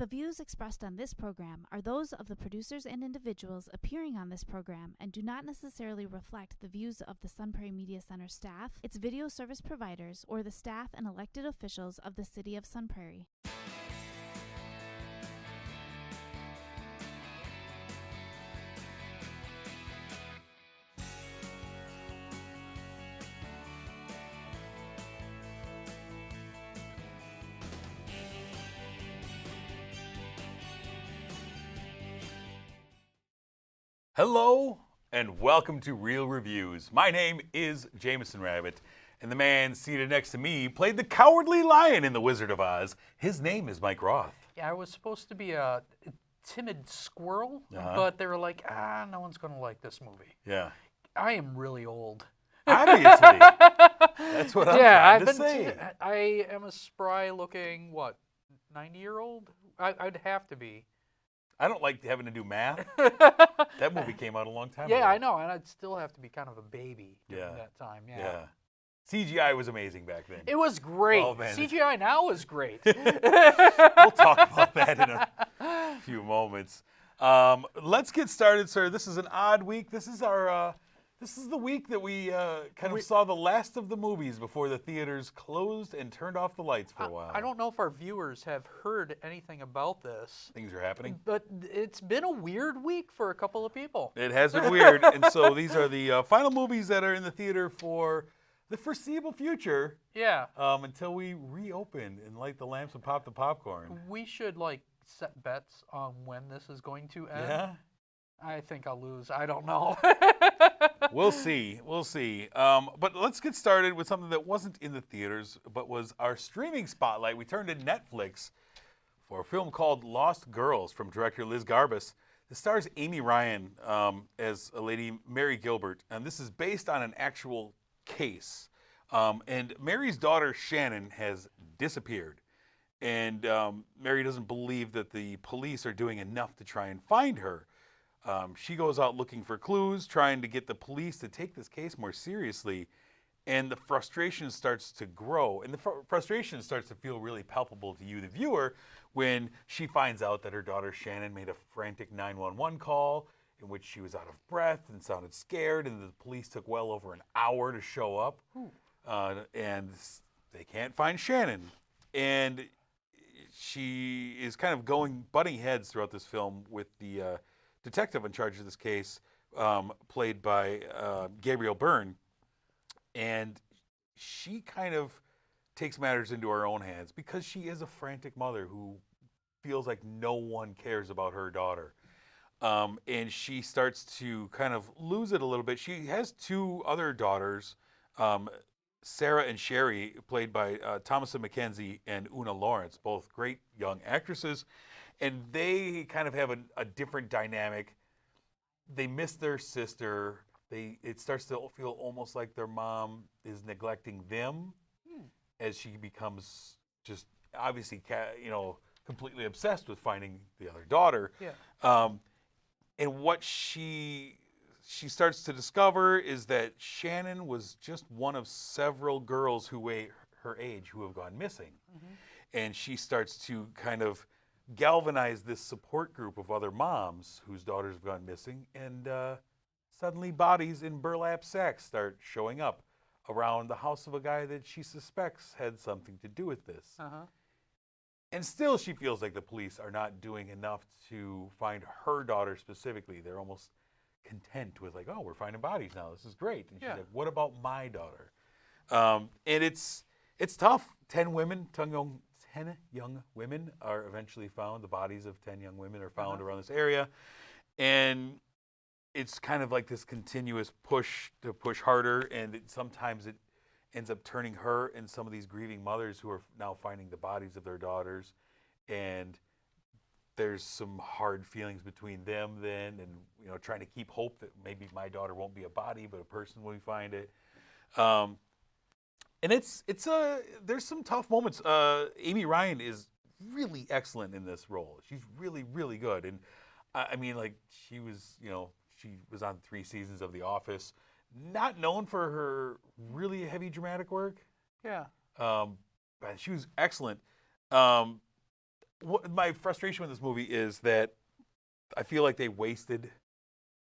The views expressed on this program are those of the producers and individuals appearing on this program and do not necessarily reflect the views of the Sun Prairie Media Center staff, its video service providers, or the staff and elected officials of the City of Sun Prairie. Hello and welcome to Real Reviews. My name is Jamison Rabbit, and the man seated next to me played the Cowardly Lion in The Wizard of Oz. His name is Mike Roth. Yeah, I was supposed to be a timid squirrel, but they were like, no one's going to like this movie. Yeah. I am really old. Obviously. That's what I'm trying to say. I am a spry-looking, 90-year-old? I'd have to be. I don't like having to do math. That movie came out a long time ago. Yeah, I know, and I'd still have to be kind of a baby during that time. Yeah. CGI was amazing back then. It was great. Oh, man. CGI now is great. We'll talk about that in a few moments. Let's get started, sir. This is an odd week. This is our. This is the week that we saw the last of the movies before the theaters closed and turned off the lights for a while. I don't know if our viewers have heard anything about this. Things are happening. But it's been a weird week for a couple of people. It has been weird. And so these are the final movies that are in the theater for the foreseeable future. Yeah. Until we reopen and light the lamps and pop the popcorn. We should, set bets on when this is going to end. Yeah? I think I'll lose. I don't know. We'll see. But let's get started with something that wasn't in the theaters, but was our streaming spotlight. We turned to Netflix for a film called Lost Girls from director Liz Garbus. It stars Amy Ryan as a lady, Mary Gilbert. And this is based on an actual case. And Mary's daughter, Shannon, has disappeared. And Mary doesn't believe that the police are doing enough to try and find her. She goes out looking for clues, trying to get the police to take this case more seriously, and the frustration starts to grow. And the frustration starts to feel really palpable to you, the viewer, when she finds out that her daughter Shannon made a frantic 911 call in which she was out of breath and sounded scared, and the police took well over an hour to show up, and they can't find Shannon. And she is kind of butting heads throughout this film with the detective in charge of this case, played by Gabrielle Byrne, and she kind of takes matters into her own hands because she is a frantic mother who feels like no one cares about her daughter. And she starts to kind of lose it a little bit. She has two other daughters, Sarah and Sherry, played by Thomasin McKenzie and Una Lawrence, both great young actresses. And they kind of have a different dynamic. They miss their sister. It starts to feel almost like their mom is neglecting them as she becomes just obviously, completely obsessed with finding the other daughter. Yeah. And what she starts to discover is that Shannon was just one of several girls her age who have gone missing. Mm-hmm. And she starts to kind of galvanize this support group of other moms whose daughters have gone missing, and suddenly bodies in burlap sacks start showing up around the house of a guy that she suspects had something to do with this. And still she feels like the police are not doing enough to find her daughter specifically. They're almost content with we're finding bodies now. This is great. And she's like, what about my daughter? And it's tough. 10 young women are eventually found. The bodies of 10 young women are found around this area. And it's kind of like this continuous push to push harder. And sometimes it ends up turning her and some of these grieving mothers who are now finding the bodies of their daughters. And there's some hard feelings between them then, and trying to keep hope that maybe my daughter won't be a body, but a person when we find it. And there's some tough moments. Amy Ryan is really excellent in this role. She's really, really good. And she was on 3 seasons of The Office, not known for her really heavy dramatic work. Yeah. But she was excellent. my frustration with this movie is that I feel like they wasted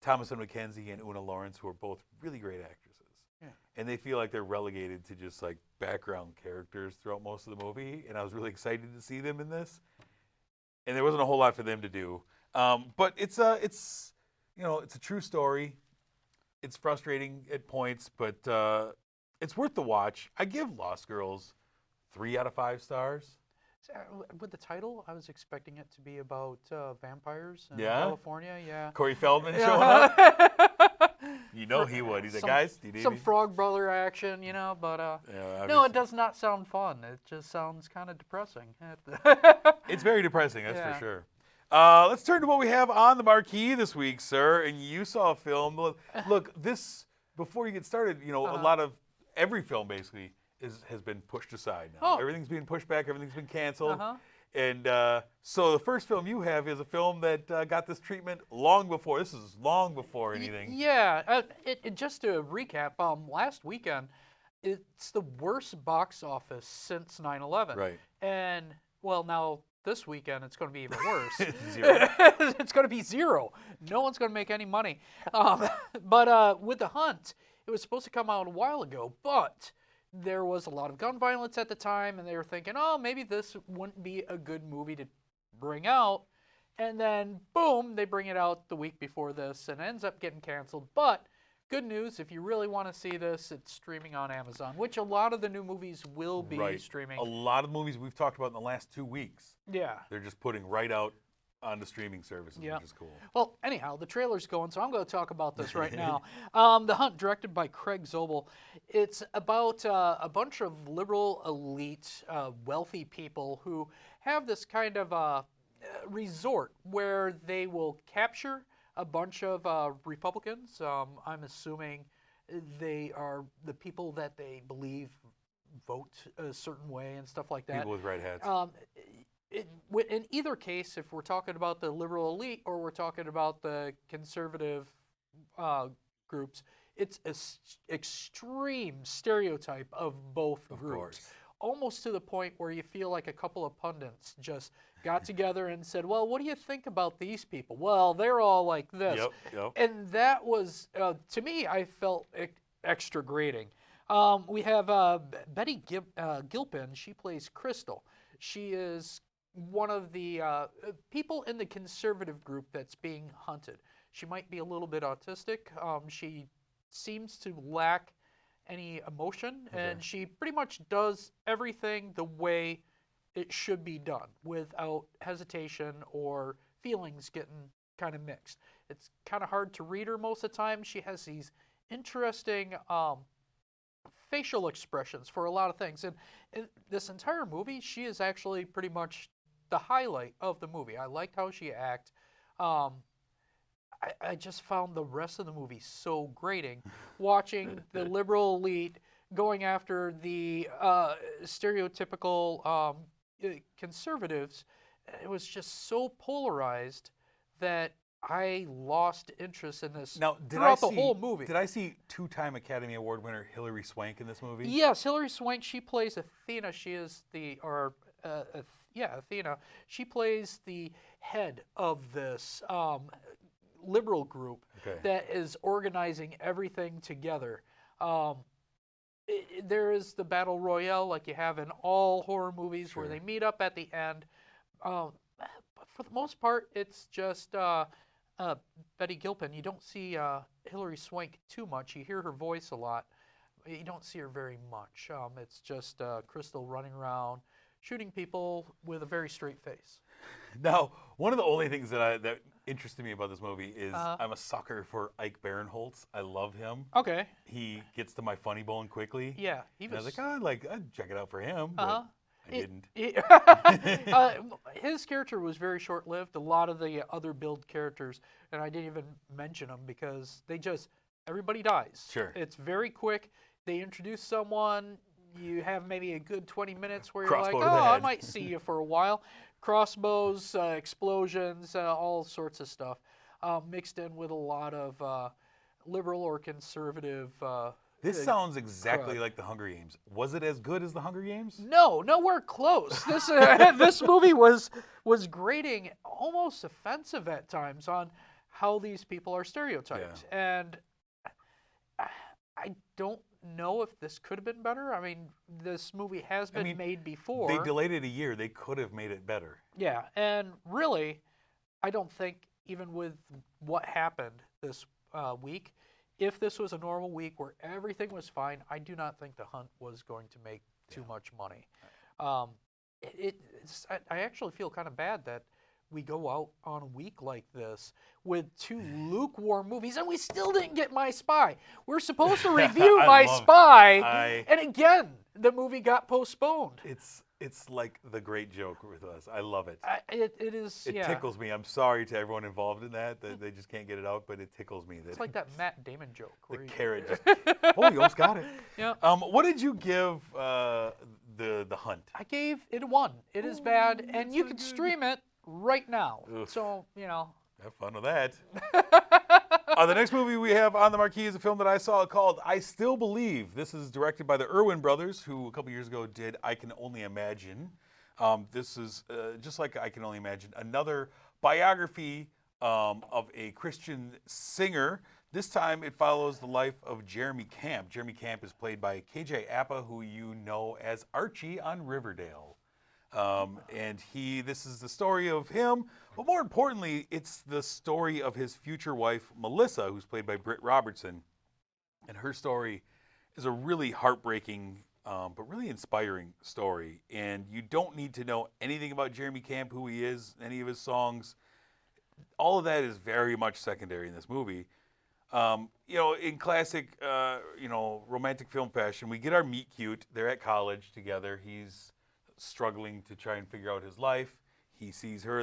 Thomasin McKenzie and Una Lawrence, who are both really great actresses. Yeah. And they feel like they're relegated to just like background characters throughout most of the movie. And I was really excited to see them in this. And there wasn't a whole lot for them to do. But it's you know, it's a true story. It's frustrating at points, but it's worth the watch. I give Lost Girls 3 out of 5 stars. With the title, I was expecting it to be about vampires in Yeah? California. Yeah. Corey Feldman showing up. You know he would. He's like, guys, do you need some me? Frog Brother action, you know, but Yeah, no, it does not sound fun. It just sounds kind of depressing. It's very depressing, that's Yeah. for sure. Let's turn to what we have on the marquee this week, sir. And you saw a film. Look, this, before you get started, you know, a lot of, every film basically has been pushed aside now. Oh. Everything's being pushed back, everything's been canceled. Uh-huh. And so the first film you have is a film that got this treatment long before. This is long before anything. Yeah. Just to recap, last weekend, it's the worst box office since 9/11. Right. And, well, now this weekend it's going to be even worse. 0. It's going to be 0. No one's going to make any money. But with The Hunt, it was supposed to come out a while ago, but there was a lot of gun violence at the time, and they were thinking, oh, maybe this wouldn't be a good movie to bring out. And then, boom, they bring it out the week before this, and it ends up getting canceled. But good news, if you really want to see this, it's streaming on Amazon, which a lot of the new movies will be streaming. A lot of movies we've talked about in the last 2 weeks, Yeah. they're just putting right out on the streaming services, which is cool. Well, anyhow, the trailer's going, so I'm going to talk about this right now. The Hunt, directed by Craig Zobel. It's about a bunch of liberal, elite, wealthy people who have this kind of resort where they will capture a bunch of Republicans. I'm assuming they are the people that they believe vote a certain way and stuff like that. People with red hats. In either case, if we're talking about the liberal elite or we're talking about the conservative groups, it's an extreme stereotype of both groups. Course. Almost to the point where you feel like a couple of pundits just got together and said, well, what do you think about these people? Well, they're all like this. Yep. And that was, to me, I felt extra grating. We have Betty Gilpin. She plays Crystal. She is one of the people in the conservative group that's being hunted. She might be a little bit autistic. She seems to lack any emotion, and she pretty much does everything the way it should be done without hesitation or feelings getting kind of mixed. It's kind of hard to read her most of the time. She has these interesting facial expressions for a lot of things. And in this entire movie, she is actually pretty much the highlight of the movie. I liked how she acted. I just found the rest of the movie so grating. Watching the liberal elite going after the stereotypical conservatives, it was just so polarized that I lost interest in this throughout the whole movie. Did I see 2-time Academy Award winner Hilary Swank in this movie? Yes, Hilary Swank. She plays Athena. She is Athena. She plays the head of this liberal group that is organizing everything together. There is the battle royale like you have in all horror movies where they meet up at the end. But for the most part, it's just Betty Gilpin. You don't see Hilary Swank too much. You hear her voice a lot. You don't see her very much. It's just Crystal running around, shooting people with a very straight face. Now, one of the only things that interested me about this movie is I'm a sucker for Ike Barinholtz. I love him. Okay. He gets to my funny bone quickly. Yeah, I was like, I'd check it out for him, but I didn't. His character was very short-lived. A lot of the other build characters, and I didn't even mention them because everybody dies. Sure. It's very quick. They introduce someone. You have maybe a good 20 minutes where you're Crossbow like, to the I head." might see you for a while. Crossbows, explosions, all sorts of stuff, mixed in with a lot of liberal or conservative This sounds exactly like The Hunger Games. Was it as good as The Hunger Games? No, nowhere close. This this movie was grating, almost offensive at times, on how these people are stereotyped, and I don't know if this could have been better. I mean, this movie has been made before. They delayed it a year. They could have made it better. Yeah, and really, I don't think, even with what happened this week, if this was a normal week where everything was fine, I do not think The Hunt was going to make too much money. I actually feel kind of bad that we go out on a week like this with two lukewarm movies, and we still didn't get My Spy. We're supposed to review My Spy, and again, the movie got postponed. It's like the great joke with us. I love it. It is. It tickles me. I'm sorry to everyone involved in that they just can't get it out, but it tickles me. It's like that Matt Damon joke. The carrot. Oh, you almost got it. Yeah. What did you give the Hunt? I gave it a 1. It is bad, and you can stream it right now. Oof. So, Have fun with that. The next movie we have on the marquee is a film that I saw called I Still Believe. This is directed by the Irwin brothers, who a couple years ago did I Can Only Imagine. This is, just like I Can Only Imagine, another biography of a Christian singer. This time it follows the life of Jeremy Camp. Jeremy Camp is played by KJ Apa, who you know as Archie on Riverdale. And this is the story of him, but more importantly, it's the story of his future wife, Melissa, who's played by Britt Robertson. And her story is a really heartbreaking, but really inspiring story. And you don't need to know anything about Jeremy Camp, who he is, any of his songs. All of that is very much secondary in this movie. In classic, romantic film fashion, we get our meet cute. They're at college together. He's struggling to try and figure out his life. He sees her,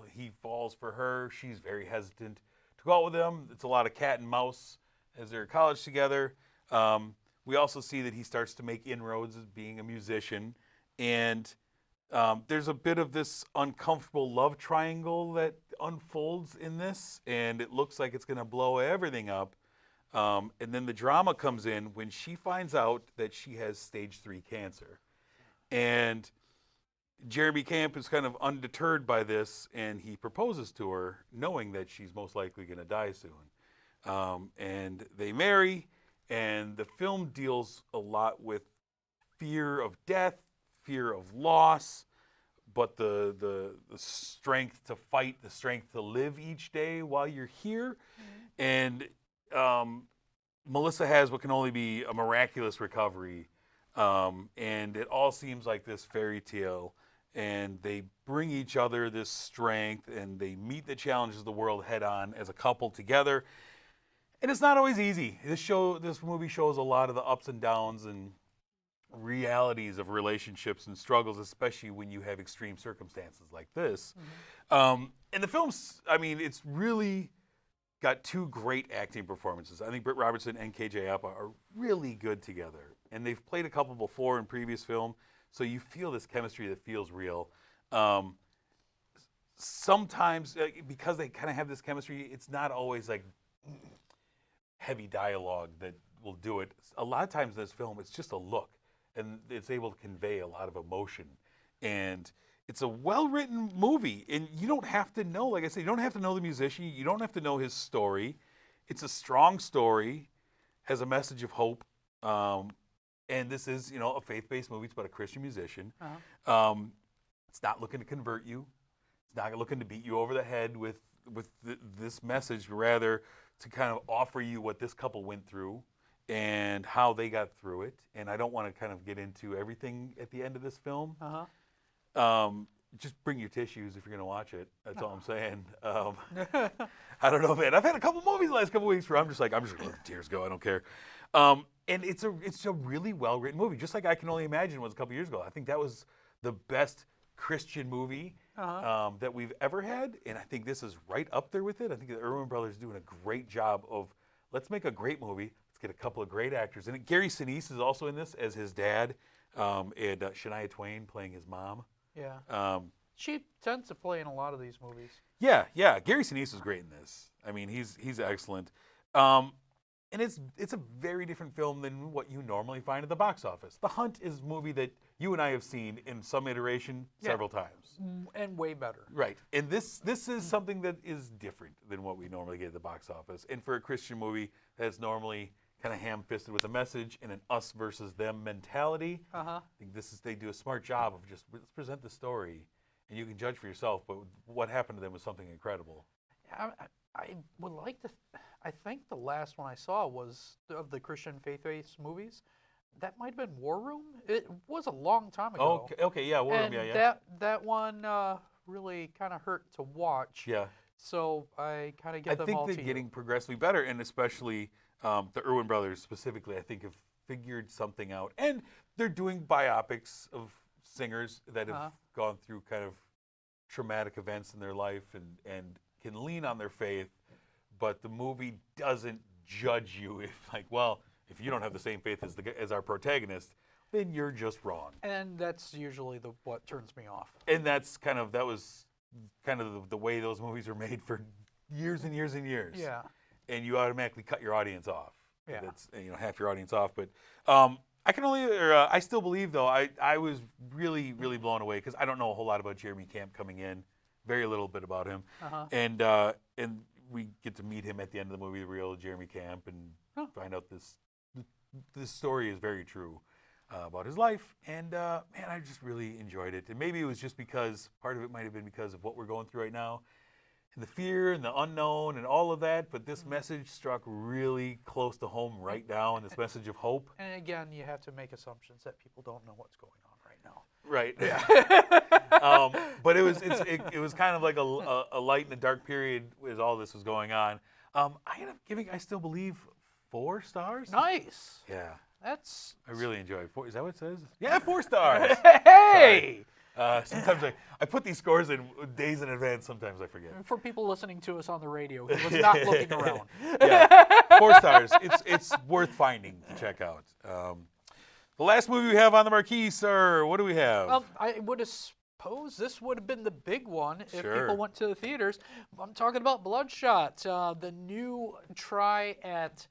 he falls for her. She's very hesitant to go out with him. It's a lot of cat and mouse as they're at college together. We also see that he starts to make inroads as being a musician. And there's a bit of this uncomfortable love triangle that unfolds in this, and it looks like it's going to blow everything up. And then the drama comes in when she finds out that she has stage 3 cancer. And Jeremy Camp is kind of undeterred by this, and he proposes to her, knowing that she's most likely going to die soon. And they marry, and the film deals a lot with fear of death, fear of loss, but the strength to fight, the strength to live each day while you're here. Mm-hmm. And Melissa has what can only be a miraculous recovery. And it all seems like this fairy tale, and they bring each other this strength, and they meet the challenges of the world head on as a couple together. And it's not always easy. This movie shows a lot of the ups and downs and realities of relationships and struggles, especially when you have extreme circumstances like this. Mm-hmm. And the film's, it's really got 2 great acting performances. I think Britt Robertson and KJ Apa are really good together. And they've played a couple before in previous film, so you feel this chemistry that feels real. Sometimes, because they kind of have this chemistry, it's not always like heavy dialogue that will do it. A lot of times in this film, it's just a look, and it's able to convey a lot of emotion. And it's a well-written movie, and you don't have to know, like I said, you don't have to know the musician, you don't have to know his story. It's a strong story, has a message of hope. And this is, a faith-based movie. It's about a Christian musician. Uh-huh. It's not looking to convert you. It's not looking to beat you over the head with this message, rather to kind of offer you what this couple went through and how they got through it. And I don't want to kind of get into everything at the end of this film. Uh-huh. Just bring your tissues if you're going to watch it. That's all I'm saying. I don't know, man. I've had a couple movies the last couple weeks where I'm just going to let the tears go. I don't care. And it's a really well-written movie, just like I Can Only Imagine was a couple years ago. I think that was the best Christian movie that we've ever had, and I think this is right up there with it. I think the Irwin brothers are doing a great job of, let's make a great movie. Let's get a couple of great actors. And Gary Sinise is also in this as his dad, and Shania Twain playing his mom. Yeah. She tends to play in a lot of these movies. Yeah. Gary Sinise is great in this. He's excellent. And it's a very different film than what you normally find at the box office. The Hunt is a movie that you and I have seen in some iteration several times. And way better. Right. And this is something that is different than what we normally get at the box office. And for a Christian movie that's normally kind of ham-fisted with a message and an us versus them mentality, I think they do a smart job of just, let's present the story and you can judge for yourself, but what happened to them was something incredible. I would like to. I think the last one I saw was of the Christian faith-based movies. That might have been War Room. It was a long time ago. Okay, yeah, War Room, and yeah. That one really kind of hurt to watch. Yeah. So I kind of give them all to you. I think they're getting progressively better, and especially the Irwin brothers specifically, I think have figured something out. And they're doing biopics of singers that have gone through kind of traumatic events in their life and can lean on their faith, but the movie doesn't judge you if you don't have the same faith as our protagonist, then you're just wrong. And that's usually what turns me off. And that was kind of the way those movies were made for years and years and years. Yeah. And you automatically cut your audience off. Yeah. That's half your audience off. But I still believe though I was really really blown away because I don't know a whole lot about Jeremy Camp coming in. Very little bit about him, and we get to meet him at the end of the movie, the real Jeremy Camp, and find out this story is very true about his life. And man, I just really enjoyed it. And maybe it was just because part of it might have been because of what we're going through right now, and the fear and the unknown and all of that. But this message struck really close to home right now, and this message of hope. And again, you have to make assumptions that people don't know what's going on right now. Right. Yeah. But it was kind of like a light in the dark period as all this was going on. I ended up giving, I still believe, 4 stars. Nice. Yeah. That's. I really enjoyed it. Is that what it says? Yeah, 4 stars. Hey. Sometimes I put these scores in days in advance. Sometimes I forget. For people listening to us on the radio, he was not looking around. Yeah, 4 stars. It's worth finding to check out. The last movie we have on the marquee, sir. What do we have? I would suppose this would have been the big one if Sure. people went to the theaters. I'm talking about Bloodshot, the new try at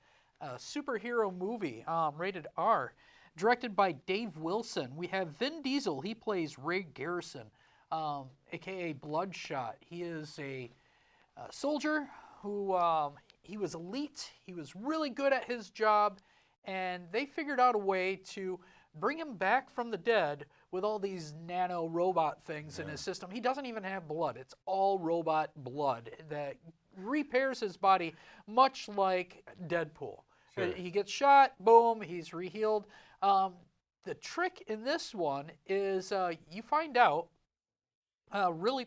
superhero movie, rated R, directed by Dave Wilson. We have Vin Diesel. He plays Ray Garrison, a.k.a. Bloodshot. He is a soldier who he was elite. He was really good at his job. And they figured out a way to bring him back from the dead with all these nano robot things in his system. He doesn't even have blood. It's all robot blood that repairs his body, much like Deadpool. Sure. He gets shot, boom, he's rehealed. The trick in this one is you find out really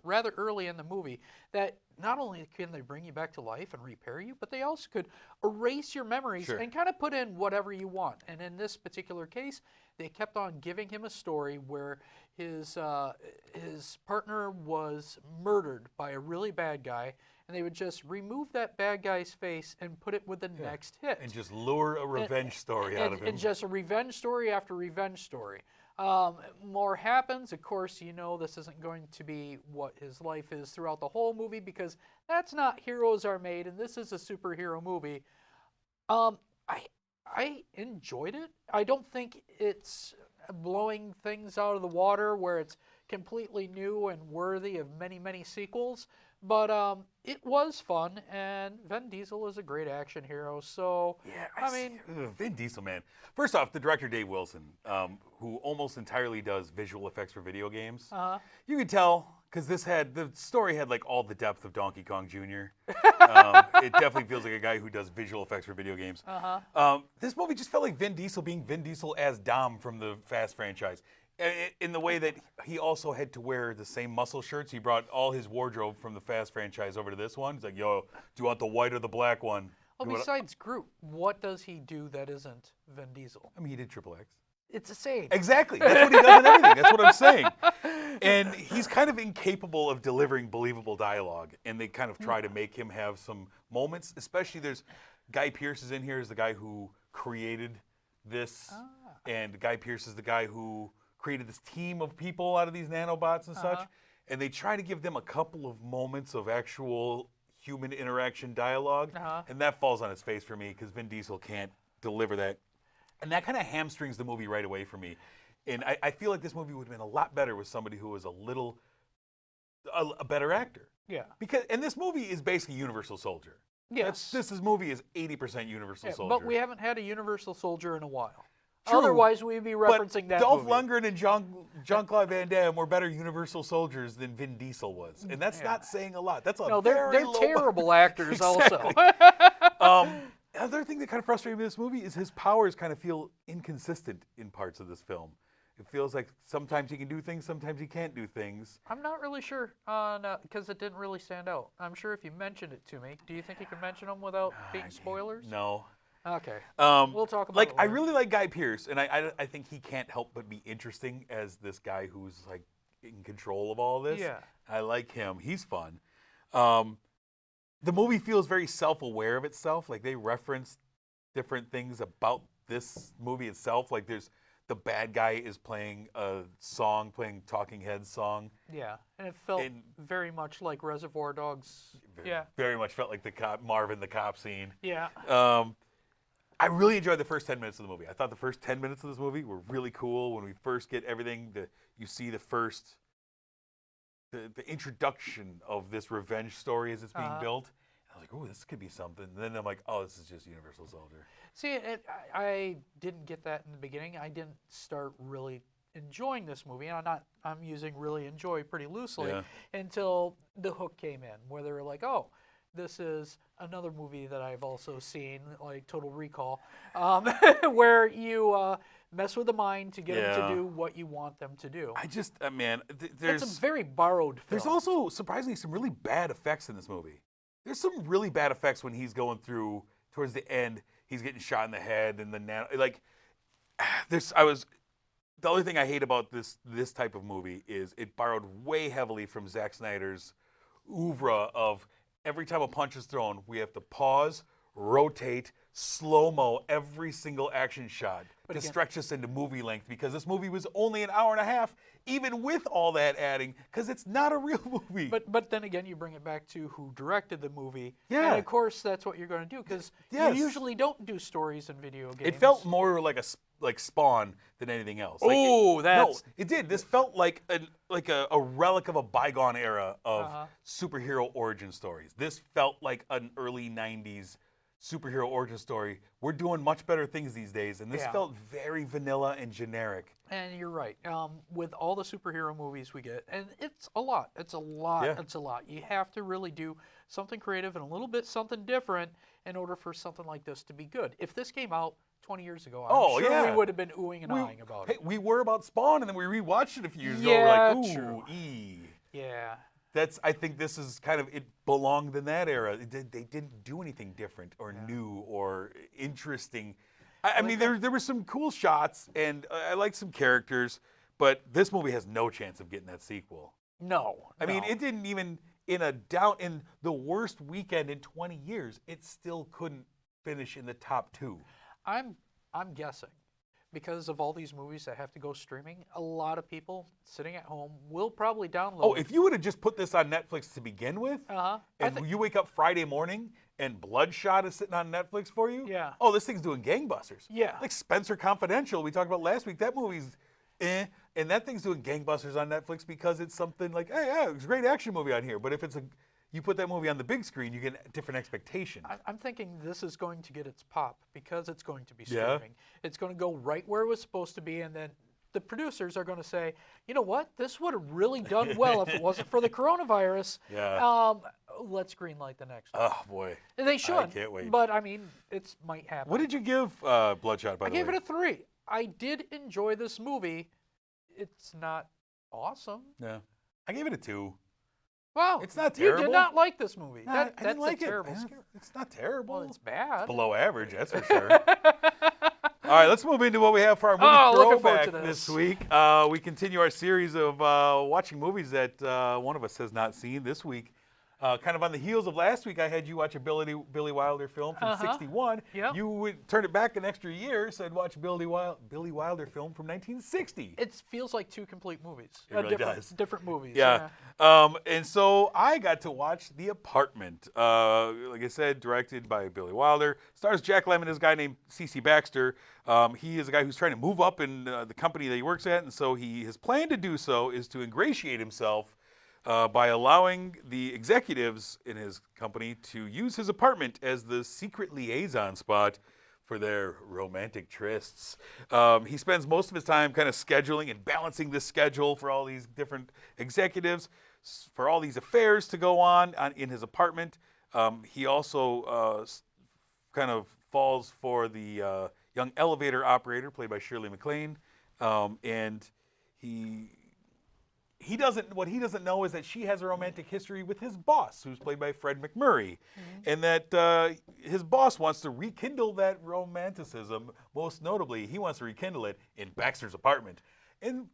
rather early in the movie that not only can they bring you back to life and repair you, but they also could erase your memories and kind of put in whatever you want. And in this particular case, they kept on giving him a story where his partner was murdered by a really bad guy, and they would just remove that bad guy's face and put it with the next hit. And just lure a revenge story out of him. And just a revenge story after revenge story. More happens. Of course, you know this isn't going to be what his life is throughout the whole movie because that's not Heroes Are Made, and this is a superhero movie. I enjoyed it. I don't think it's blowing things out of the water where it's completely new and worthy of many, many sequels. But it was fun, and Vin Diesel is a great action hero. So, yeah, I mean, Vin Diesel, man. First off, the director Dave Wilson, who almost entirely does visual effects for video games. You could tell because the story had like all the depth of Donkey Kong Jr. It definitely feels like a guy who does visual effects for video games. This movie just felt like Vin Diesel being Vin Diesel as Dom from the Fast franchise. In the way that he also had to wear the same muscle shirts. He brought all his wardrobe from the Fast franchise over to this one. He's like, yo, do you want the white or the black one? Well, besides Groot, what does he do that isn't Vin Diesel? I mean, he did Triple X. It's the same. Exactly. That's what he does in everything. That's what I'm saying. And he's kind of incapable of delivering believable dialogue. And they kind of try to make him have some moments. Especially there's Guy Pearce is in here as the guy who created this. And Guy Pearce is the guy who created this team of people out of these nanobots and such, and they try to give them a couple of moments of actual human interaction dialogue, and that falls on its face for me because Vin Diesel can't deliver that. And that kind of hamstrings the movie right away for me. And I feel like this movie would have been a lot better with somebody who was a better actor. Yeah. And this movie is basically Universal Soldier. Yes. This movie is 80% Universal Soldier. But we haven't had a Universal Soldier in a while. True, otherwise, we'd be referencing that Dolph movie. Lundgren and Jean-Claude Van Damme were better Universal Soldiers than Vin Diesel was. And that's not saying a lot. That's a they're low terrible bar. actors Exactly. also. Another thing that kind of frustrated me in this movie is his powers kind of feel inconsistent in parts of this film. It feels like sometimes he can do things, sometimes he can't do things. I'm not really sure because it didn't really stand out. I'm sure if you mentioned it to me, do you think you can mention them without being spoilers? No. Okay. We'll talk about like it I later. really like Guy Pearce, and I think he can't help but be interesting as this guy who's like in control of all this. Yeah. I like him. He's fun. The movie feels very self-aware of itself. Like they reference different things about this movie itself. Like there's the bad guy is playing a song, playing Talking Heads song. Yeah, and it felt very much like Reservoir Dogs. Very much felt like the cop, Marvin the cop scene. Yeah. I really enjoyed the first 10 minutes of the movie. I thought the first 10 minutes of this movie were really cool. When we first get everything, you see the introduction of this revenge story as it's being built. I was like, oh, this could be something. And then I'm like, oh, this is just Universal Soldier. See, I didn't get that in the beginning. I didn't start really enjoying this movie, and I'm using really enjoy pretty loosely until the hook came in, where they were like, oh, this is another movie that I've also seen, like Total Recall, where you mess with the mind to get them to do what you want them to do. I just, It's a very borrowed film. There's also, surprisingly, some really bad effects in this movie. There's some really bad effects when he's going through, towards the end, he's getting shot in the head, and the only thing I hate about this type of movie is it borrowed way heavily from Zack Snyder's oeuvre of every time a punch is thrown, we have to pause, rotate, slow-mo every single action shot to stretch us into movie length, because this movie was only an hour and a half, even with all that adding, because it's not a real movie. But then again, you bring it back to who directed the movie. Yeah. And of course, that's what you're going to do, because you usually don't do stories in video games. It felt more like Spawn than anything else. Oh, no, it did. This felt like a relic of a bygone era of superhero origin stories. This felt like an early 90s superhero origin story. We're doing much better things these days, and this felt very vanilla and generic. And you're right. With all the superhero movies we get, and it's a lot. It's a lot. Yeah. It's a lot. You have to really do something creative and a little bit something different in order for something like this to be good. If this came out 20 years ago, I'm sure we would have been oohing and aahing about it. We were about Spawn, and then we rewatched it a few years ago. Yeah, We're like, ooh, true. Yeah. I think this is kind of, it belonged in that era. They didn't do anything different or new or interesting. I mean, there were some cool shots, and I liked some characters, but this movie has no chance of getting that sequel. No. I mean, it didn't even, in the worst weekend in 20 years, it still couldn't finish in the top 2. I'm guessing, because of all these movies that have to go streaming, a lot of people sitting at home will probably download. Oh, if you would have just put this on Netflix to begin with, and you wake up Friday morning and Bloodshot is sitting on Netflix for you, oh, this thing's doing gangbusters. Yeah. Like Spencer Confidential, we talked about last week, that movie's and that thing's doing gangbusters on Netflix because it's something like, hey, yeah, it's a great action movie on here. But if you put that movie on the big screen, you get a different expectation. I'm thinking this is going to get its pop because it's going to be streaming. It's going to go right where it was supposed to be, and then the producers are going to say, you know what, this would have really done well if it wasn't for the coronavirus. Let's greenlight the next one. Oh, boy. They should. I can't wait. But, I mean, it might happen. What did you give Bloodshot, by the way? I gave it a 3. I did enjoy this movie. It's not awesome. Yeah. I gave it a 2. Wow. It's not terrible. You did not like this movie. No, That's I didn't like a terrible it. scare. It's not terrible. Well, it's bad. It's below average, that's for sure. All right, let's move into what we have for our movie looking forward throwback to this. week. We continue our series of watching movies that one of us has not seen this week. Kind of on the heels of last week, I had you watch a Billy Wilder film from '61. Yep. You would turn it back an extra year, said watch a Billy Wilder film from 1960. It feels like two complete movies. It really does. Different movies. Yeah. And so I got to watch The Apartment. Like I said, directed by Billy Wilder. Stars Jack Lemmon, this guy named C.C. Baxter. He is a guy who's trying to move up in the company that he works at, and so his plan to do so is to ingratiate himself by allowing the executives in his company to use his apartment as the secret liaison spot for their romantic trysts. He spends most of his time kind of scheduling and balancing this schedule for all these different executives, for all these affairs to go on in his apartment. He also kind of falls for the young elevator operator, played by Shirley MacLaine, and what he doesn't know is that she has a romantic history with his boss, who's played by Fred McMurray, and that his boss wants to rekindle that romanticism. Most notably, he wants to rekindle it in Baxter's apartment. And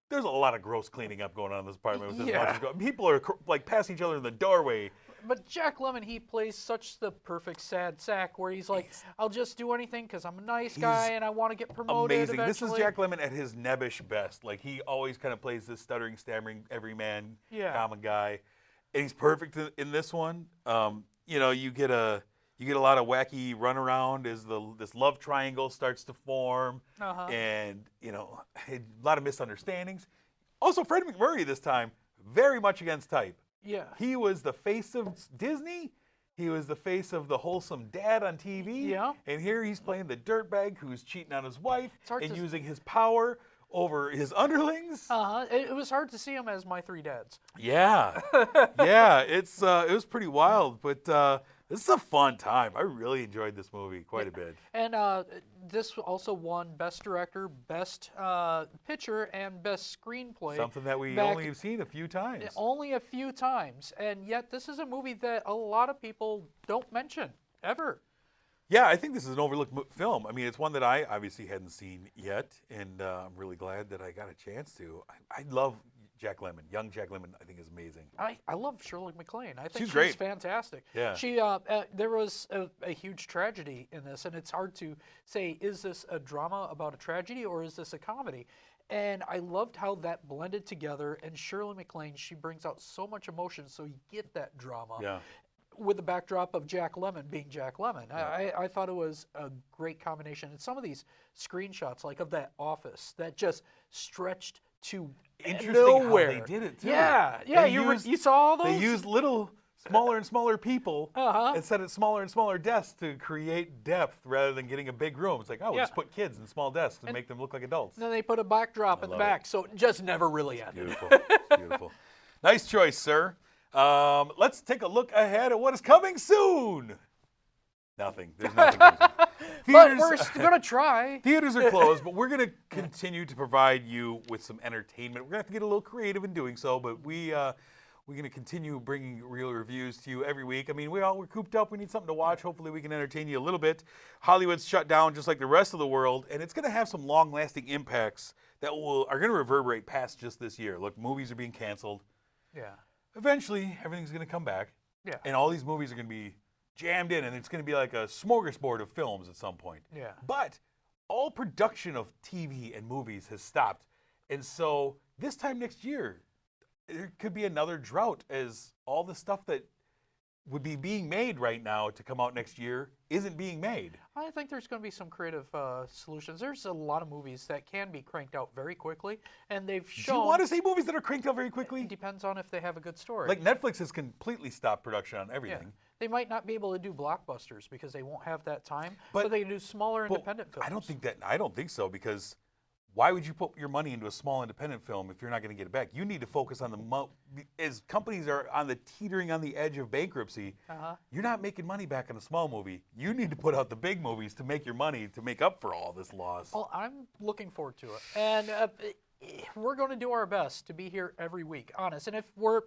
there's a lot of gross cleaning up going on in this apartment. With this bunch of people are like passing each other in the doorway. But Jack Lemmon, he plays such the perfect sad sack where he's like, I'll just do anything because I'm a nice guy and I want to get promoted Amazing. eventually. This is Jack Lemmon at his nebbish best. Like, he always kind of plays this stuttering, stammering, everyman, common guy. And he's perfect in this one. You get a lot of wacky runaround as this love triangle starts to form. And, a lot of misunderstandings. Also, Fred McMurray this time, very much against type. Yeah. He was the face of Disney. He was the face of the wholesome dad on TV. Yeah. And here he's playing the dirtbag who's cheating on his wife and using his power over his underlings. It was hard to see him as My Three Dads. Yeah. Yeah. It was pretty wild, but this is a fun time. I really enjoyed this movie quite a bit. And this also won Best Director, Best Picture, and Best Screenplay. Something that we only have seen a few times. Only a few times. And yet this is a movie that a lot of people don't mention, ever. Yeah, I think this is an overlooked film. I mean, it's one that I obviously hadn't seen yet, and I'm really glad that I got a chance to. I love Jack Lemmon. Young Jack Lemmon, I think, is amazing. I love Shirley MacLaine. I think she's great. Fantastic. Yeah. She there was a huge tragedy in this, and it's hard to say, is this a drama about a tragedy or is this a comedy? And I loved how that blended together, and Shirley MacLaine, she brings out so much emotion, so you get that drama. Yeah. With the backdrop of Jack Lemmon being Jack Lemmon. Yeah. I thought it was a great combination. And some of these screenshots, like of that office, that just stretched to nowhere. How they did it, too. Yeah, you saw all those? They used smaller and smaller people and set it smaller and smaller desks to create depth rather than getting a big room. It's like, we'll just put kids in small desks and make them look like adults. Then they put a backdrop in the back, so it just never really ended. Beautiful. Beautiful. Nice choice, sir. Let's take a look ahead at what is coming soon. Nothing. There's nothing coming soon. But we're going to try. Theaters are closed, but we're going to continue to provide you with some entertainment. We're going to have to get a little creative in doing so, but we're going to continue bringing real reviews to you every week. I mean, we're cooped up. We need something to watch. Hopefully we can entertain you a little bit. Hollywood's shut down just like the rest of the world, and it's going to have some long-lasting impacts that are going to reverberate past just this year. Look, movies are being canceled. Yeah. Eventually, everything's going to come back. Yeah. And all these movies are going to be jammed in, and it's going to be like a smorgasbord of films at some point. Yeah. But all production of TV and movies has stopped. And so this time next year, there could be another drought as all the stuff that would be being made right now to come out next year isn't being made. I think there's going to be some creative solutions. There's a lot of movies that can be cranked out very quickly, and they've shown... Do you want to see movies that are cranked out very quickly? It depends on if they have a good story. Like Netflix has completely stopped production on everything. Yeah. They might not be able to do blockbusters because they won't have that time, but they can do smaller independent films. I don't think so, because why would you put your money into a small independent film if you're not going to get it back? You need to focus on as companies are teetering on the edge of bankruptcy, you're not making money back on a small movie. You need to put out the big movies to make your money to make up for all this loss. Well, I'm looking forward to it. And we're going to do our best to be here every week, honest. And if we're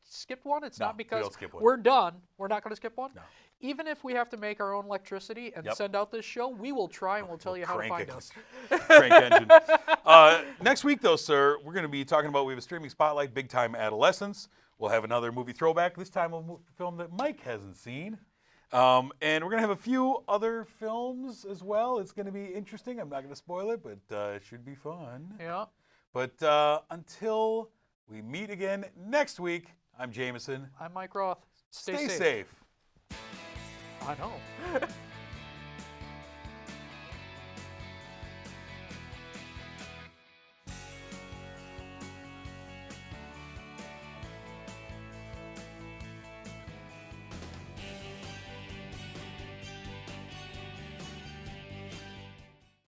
skipped one, it's not because we're done. We're not going to skip one. No. Even if we have to make our own electricity and send out this show, we will try and we'll tell you how to find us. Crank engine. Next week, though, sir, we're going to be talking about, we have a streaming spotlight, Big Time Adolescence. We'll have another movie throwback. This time a film that Mike hasn't seen. And we're going to have a few other films as well. It's going to be interesting. I'm not going to spoil it, but it should be fun. Yeah. But until we meet again next week, I'm Jamison. I'm Mike Roth. Stay safe. I know.